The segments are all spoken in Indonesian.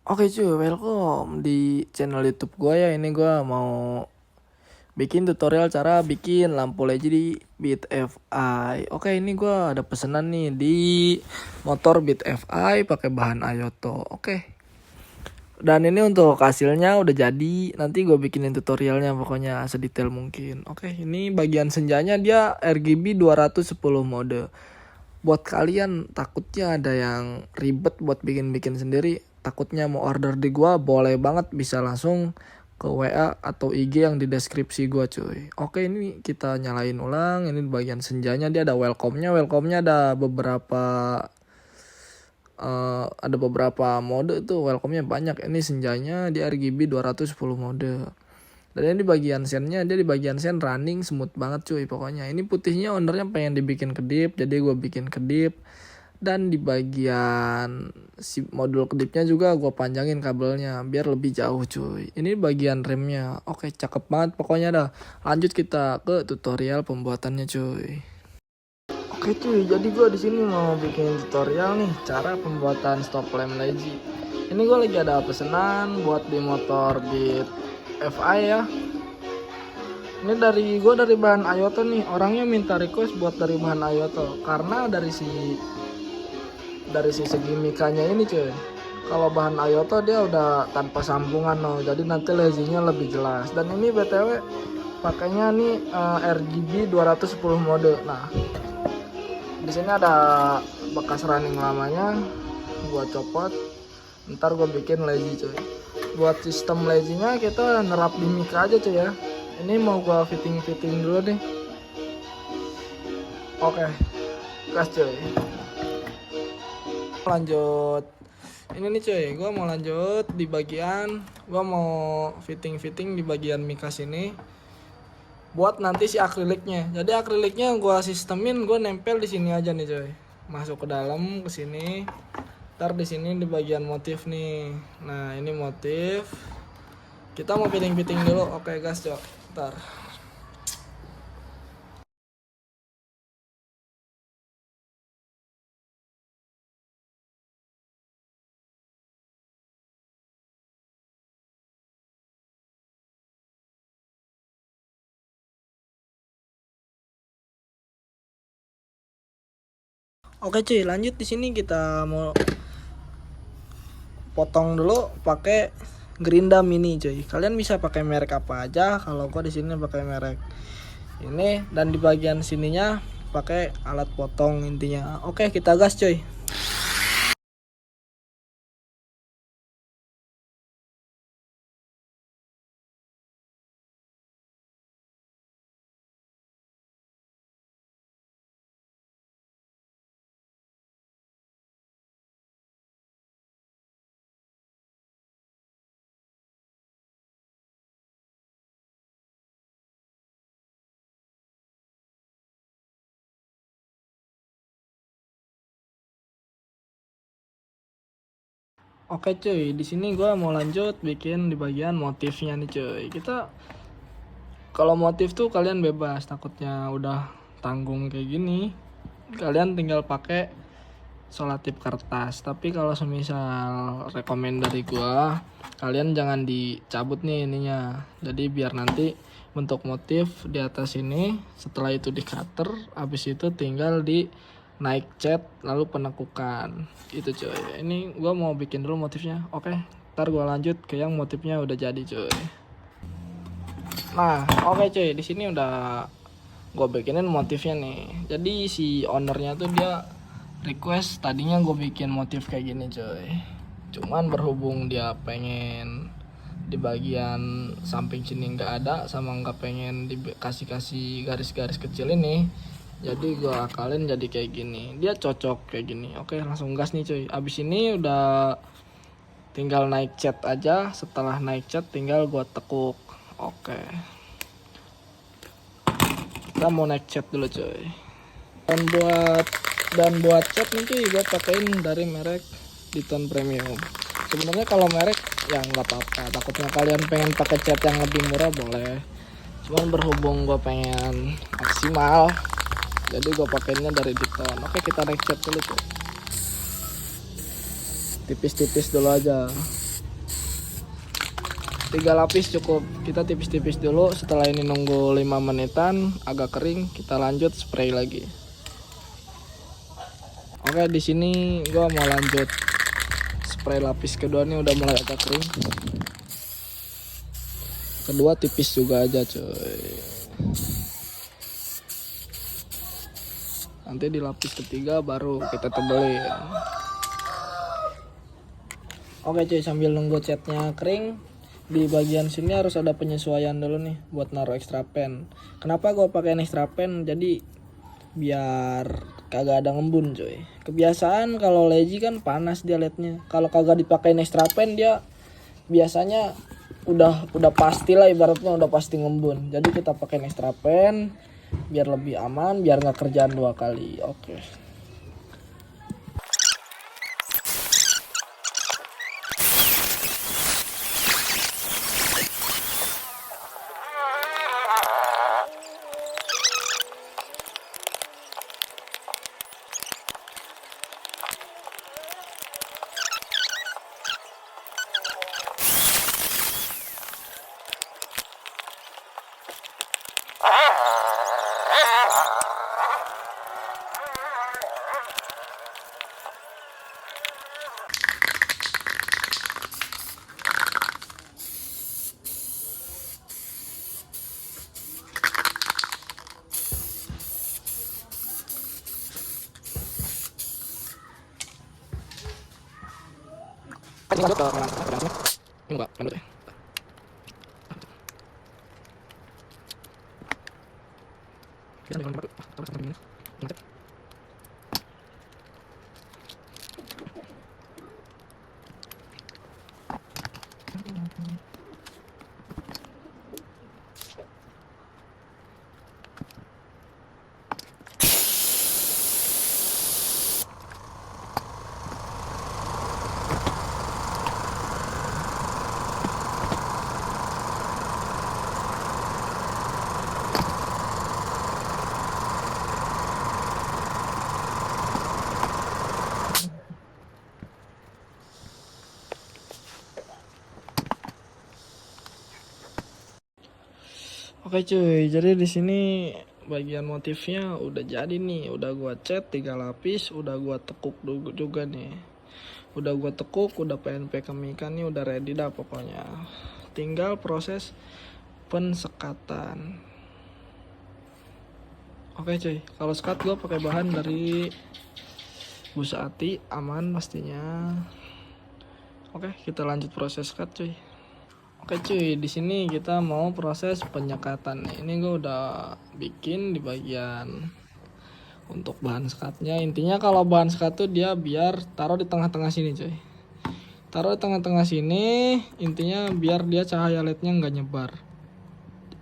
Oke cuy, welcome di channel YouTube gue ya. Ini gue mau bikin tutorial cara bikin lampu LED di Beat FI. Oke, ini gue ada pesanan nih di motor Beat FI pakai bahan Ayoto. Oke. Dan ini untuk hasilnya udah jadi. Nanti gue bikinin tutorialnya pokoknya sedetail mungkin. Oke, ini bagian senjanya dia RGB 210 mode. Buat kalian takutnya ada yang ribet buat bikin-bikin sendiri, takutnya mau order di gua, boleh banget, bisa langsung ke WA atau IG yang di deskripsi gua cuy. Oke, ini kita nyalain ulang. Ini bagian senjanya, dia ada welcome-nya. Welcome-nya ada beberapa mode tuh, welcome-nya banyak. Ini senjanya di RGB 210 mode. Dan ini di bagian sennya, dia di bagian sen running smooth banget cuy pokoknya. Ini putihnya ownernya pengen dibikin kedip, jadi gue bikin kedip. Dan di bagian si modul kedipnya juga gue panjangin kabelnya biar lebih jauh cuy. Ini bagian remnya. Oke, cakep banget pokoknya dah. Lanjut kita ke tutorial pembuatannya cuy. Oke cuy, jadi gue di sini mau bikin tutorial nih cara pembuatan stop lamp lazy. Ini gue lagi ada pesanan buat di motor Beat FI ya. Ini dari bahan Ayoto nih. Orangnya minta request buat dari bahan Ayoto karena dari segi mikanya ini cuy. Kalau bahan Ayoto dia udah tanpa sambungan no, jadi nanti lazy-nya lebih jelas. Dan ini BTW pakainya nih RGB 210 mode. Nah, di sini ada bekas running lamanya, gua copot. Ntar gua bikin lazy cuy. Buat sistem lazy-nya kita nerap di mic aja cuy ya. Ini mau gua fitting dulu nih. Oke, gas cuy. Lanjut. Ini nih cuy, gua mau lanjut di bagian, gua mau fitting di bagian mic sini. Buat nanti si akriliknya. Jadi akriliknya gua sistemin, gua nempel di sini aja nih cuy. Masuk ke dalam ke sini. Ntar di sini di bagian motif nih. Nah, ini motif. Kita mau fitting dulu. Oke, gas cok. Ntar. Oke cuy, lanjut di sini kita mau potong dulu pakai gerinda mini cuy. Kalian bisa pakai merek apa aja. Kalau gua di sini pakai merek ini, dan di bagian sininya pakai alat potong intinya. Oke, kita gas cuy. Oke cuy, di sini gua mau lanjut bikin di bagian motifnya nih cuy. Kita kalau motif tuh kalian bebas, takutnya udah tanggung kayak gini, kalian tinggal pakai solatip kertas. Tapi kalau semisal rekomend dari gua, kalian jangan dicabut nih ininya. Jadi biar nanti bentuk motif di atas ini, setelah itu di cutter, habis itu tinggal di naik cat lalu penekukan. Itu cuy. Ini gua mau bikin dulu motifnya. Oke, ntar gua lanjut ke yang motifnya udah jadi cuy. Nah, oke cuy, di sini udah gue bikinin motifnya nih. Jadi si ownernya tuh dia request tadinya gue bikin motif kayak gini cuy. Cuman berhubung dia pengen di bagian samping sini nggak ada, sama nggak pengen dikasih garis-garis kecil ini, jadi gue akalin jadi kayak gini. Dia cocok kayak gini. Oke, langsung gas nih cuy. Abis ini udah tinggal naik cat aja. Setelah naik cat tinggal gue tekuk. Oke, kita mau naik cat dulu cuy. Dan buat cat nih cuy, gue pakein dari merek Diton Premium. Sebenarnya kalau merek ya nggak apa-apa, takutnya kalian pengen pakai cat yang lebih murah boleh. Cuman berhubung gue pengen maksimal, jadi gue pakainya dari Diton. Oke, kita naik cat dulu cuy. Tipis-tipis dulu aja. 3 lapis cukup. Kita tipis-tipis dulu. Setelah ini nunggu 5 menitan agak kering, kita lanjut spray lagi. Oke, di sini gua mau lanjut spray lapis kedua nih, udah mulai agak kering. Kedua tipis juga aja cuy. Nanti di lapis ketiga baru kita tebelin. Oke cuy, sambil nunggu catnya kering, di bagian sini harus ada penyesuaian dulu nih buat naruh extra pen. Kenapa gue pakai extra pen? Jadi biar kagak ada ngembun cuy. Kebiasaan kalau Leji kan panas dia lednya. Kalau kagak dipakai extra pen dia biasanya udah pasti lah, ibaratnya udah pasti ngembun. Jadi kita pakai extra pen biar lebih aman, biar nggak kerjaan 2 kali. Oke. Ini lanjut ke pedangnya. Ini enggak lanjut ya. Kita ambil nomor 1. Terus begini. Lanjut. Oke cuy, jadi di sini bagian motifnya udah jadi nih, udah gua cat 3 lapis, udah gua tekuk juga nih. Udah gua tekuk, udah PNP kemikan nih, udah ready dah pokoknya. Tinggal proses pensekatan. Oke cuy, kalau sekat gua pakai bahan dari busa ati, aman pastinya. Oke, kita lanjut proses sekat cuy. Oke cuy, di sini kita mau proses penyekatan. Ini gue udah bikin di bagian untuk bahan sekatnya. Intinya kalau bahan sekat tuh dia biar taruh di tengah-tengah sini cuy. Taruh di tengah-tengah sini, intinya biar dia cahaya lednya nggak nyebar.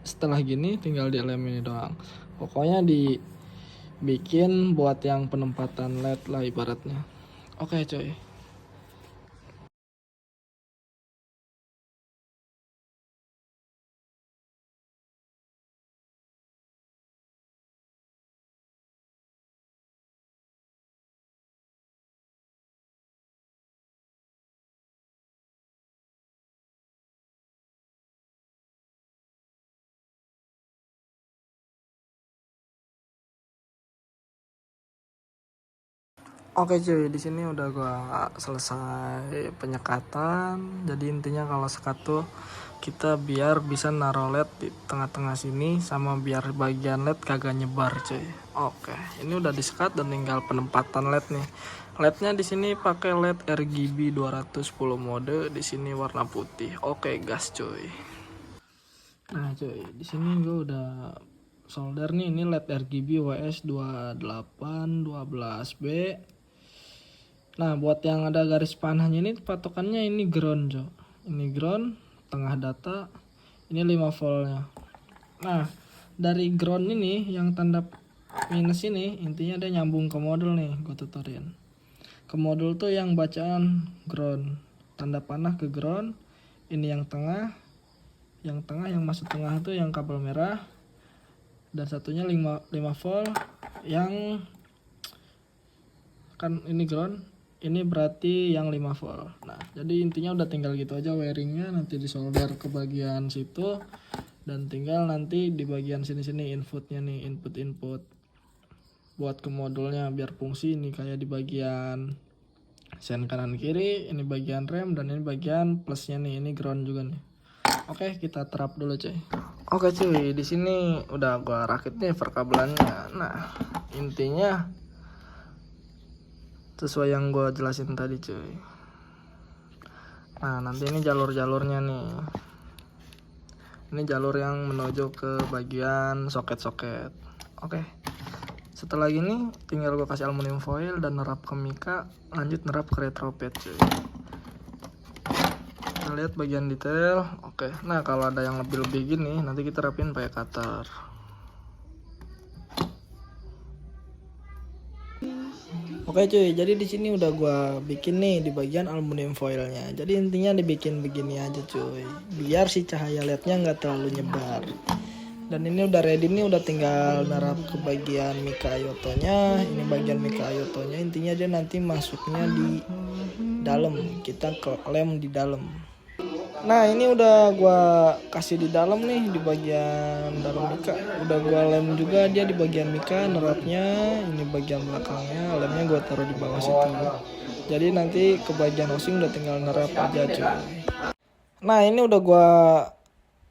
Setelah gini tinggal dilem ini doang. Pokoknya dibikin buat yang penempatan led lah ibaratnya. Oke cuy. Oke cuy, di sini udah gua selesai penyekatan. Jadi intinya kalau sekat tuh kita biar bisa naruh led di tengah-tengah sini, sama biar bagian led kagak nyebar cuy. Oke, ini udah disekat dan tinggal penempatan led nih. Lednya di sini pakai led RGB 210 mode, di sini warna putih. Oke, gas cuy. Nah cuy, di sini gue udah solder nih, ini led RGB WS 2812B. Nah, buat yang ada garis panahnya ini patokannya ini ground, Jo. Ini ground, tengah data, ini 5 voltnya. Nah, dari ground ini yang tanda minus ini intinya dia nyambung ke modul nih, gue tuturin. Ke modul tuh yang bacaan ground, tanda panah ke ground. Ini yang tengah yang masuk tengah tuh yang kabel merah. Dan satunya 5 volt yang kan ini ground. ini berarti yang 5 volt. Nah, jadi intinya udah tinggal gitu aja wiringnya, nanti disolder ke bagian situ dan tinggal nanti di bagian sini-sini inputnya nih, input buat ke modulnya biar fungsi. Ini kayak di bagian sen kanan kiri, ini bagian rem dan ini bagian plusnya nih, ini ground juga nih. Oke, kita terap dulu cuy. Oke cuy, di sini udah gua rakit nih perkabelannya. Nah, intinya sesuai yang gue jelasin tadi cuy. Nah, nanti ini jalur-jalurnya nih. Ini jalur yang menuju ke bagian soket-soket. Oke. Setelah gini tinggal gue kasih aluminium foil dan nerap ke mika, lanjut nerap ke retropad cuy. Kita lihat bagian detail. Oke. Nah, kalau ada yang lebih-lebih gini nanti kita rapin pakai cutter. Oke cuy, jadi di sini udah gua bikin nih di bagian aluminium foilnya. Jadi intinya dibikin begini aja cuy, biar si cahaya lednya nggak terlalu nyebar. Dan ini udah ready nih, udah tinggal narap ke bagian mika iotonya. Ini bagian mika iotonya, intinya dia nanti masuknya di dalam, kita ke lem di dalam. Nah, ini udah gua kasih di dalam nih, di bagian dalam mika. Udah gua lem juga dia di bagian mika nerapnya. Ini bagian belakangnya, lemnya gua taruh di bawah situ. Jadi nanti ke bagian housing udah tinggal nerap aja cuy. Nah, ini udah gua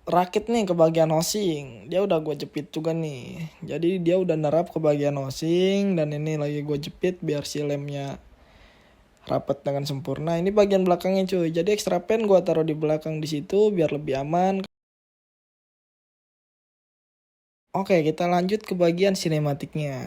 rakit nih ke bagian housing. Dia udah gua jepit juga nih. Jadi dia udah nerap ke bagian housing dan ini lagi gua jepit biar si lemnya rapat dengan sempurna. Ini bagian belakangnya cuy. Jadi extra pen gua taruh di belakang di situ biar lebih aman. Oke, kita lanjut ke bagian sinematiknya.